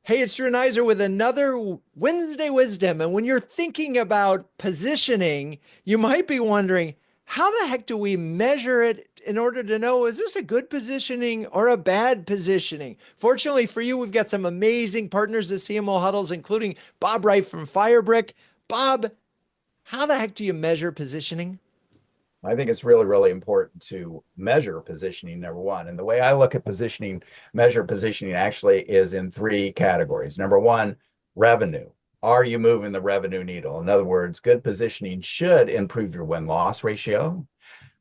Hey, it's Drew Nizer with another Wednesday Wisdom. And when you're thinking about positioning, you might be wondering, how the heck do we measure it in order to know, is this a good positioning or a bad positioning? Fortunately for you, we've got some amazing partners at CMO Huddles, including Bob Wright from Firebrick. Bob, how the heck do you measure positioning? I think it's really, really important to measure positioning, number one. And the way I look at positioning, measure positioning actually is in three categories. Number one, revenue. Are you moving the revenue needle? In other words, good positioning should improve your win-loss ratio.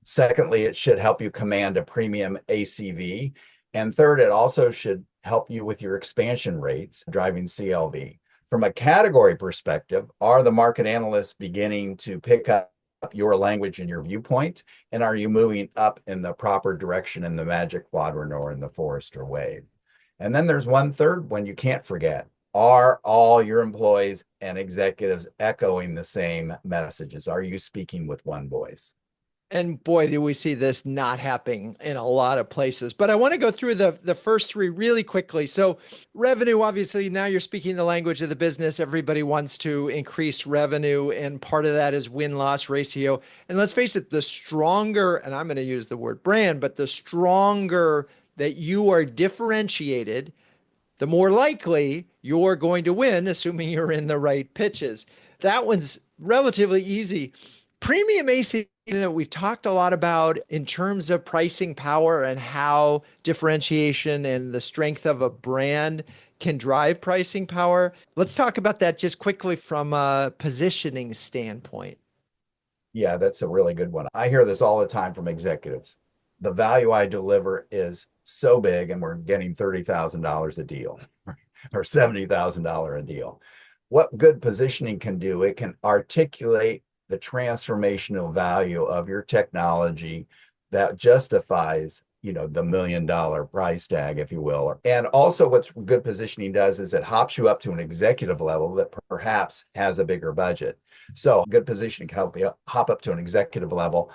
Secondly, it should help you command a premium ACV. And third, it also should help you with your expansion rates, driving CLV. From a category perspective, are the market analysts beginning to pick up your language and your viewpoint? And are you moving up in the proper direction in the magic quadrant or in the Forrester wave? And then there's one third one you can't forget. Are all your employees and executives echoing the same messages? Are you speaking with one voice? And boy, do we see this not happening in a lot of places. But I want to go through the first three really quickly. So, revenue, obviously, now you're speaking the language of the business. Everybody wants to increase revenue, and part of that is win-loss ratio. And let's face it, the stronger, and I'm going to use the word brand, but the stronger that you are differentiated, the more likely you're going to win, assuming you're in the right pitches. That one's relatively easy. Premium AC that we've talked a lot about in terms of pricing power and how differentiation and the strength of a brand can drive pricing power. Let's talk about that just quickly from a positioning standpoint. Yeah, that's a really good one. I hear this all the time from executives. The value I deliver is so big, and we're getting $30,000 a deal or $70,000 a deal. What good positioning can do, it can articulate the transformational value of your technology that justifies, the $1 million price tag, if you will. And also, what's good positioning does is it hops you up to an executive level that perhaps has a bigger budget. So, good positioning can help you hop up to an executive level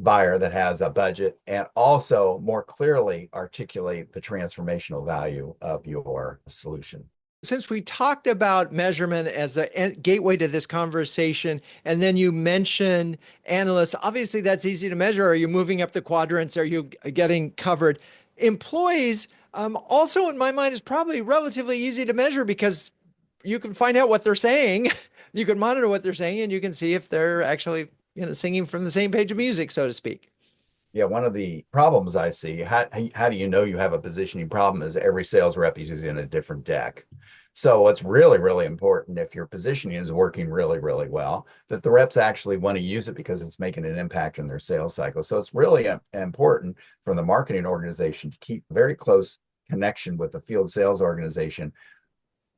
buyer that has a budget and also more clearly articulate the transformational value of your solution. Since we talked about measurement as a gateway to this conversation, and then you mentioned analysts, obviously that's easy to measure. Are you moving up the quadrants? Are you getting covered? Employees, also in my mind, is probably relatively easy to measure because you can find out what they're saying. You can monitor what they're saying, and you can see if they're actually, singing from the same page of music, so to speak. Yeah, one of the problems I see, how do you know you have a positioning problem, is every sales rep is using a different deck. So what's really, really important, if your positioning is working really, really well, that the reps actually want to use it because it's making an impact in their sales cycle. So it's really important from the marketing organization to keep very close connection with the field sales organization.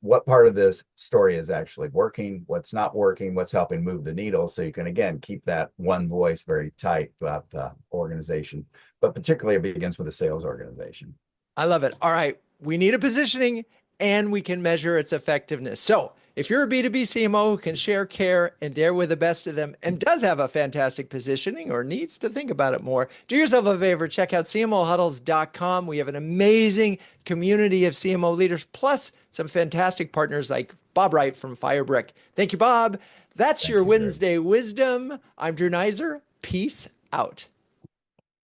What part of this story is actually working, what's not working, what's helping move the needle, so you can again keep that one voice very tight throughout the organization, but particularly it begins with the sales organization. I love it. All right. We need a positioning and we can measure its effectiveness. So if you're a B2B CMO who can share, care, and dare with the best of them and does have a fantastic positioning or needs to think about it more, do yourself a favor. Check out CMOHuddles.com. We have an amazing community of CMO leaders, plus some fantastic partners like Bob Wright from Firebrick. Thank you, Bob. That's Thank your you, Drew. Wednesday wisdom. I'm Drew Nizer. Peace out.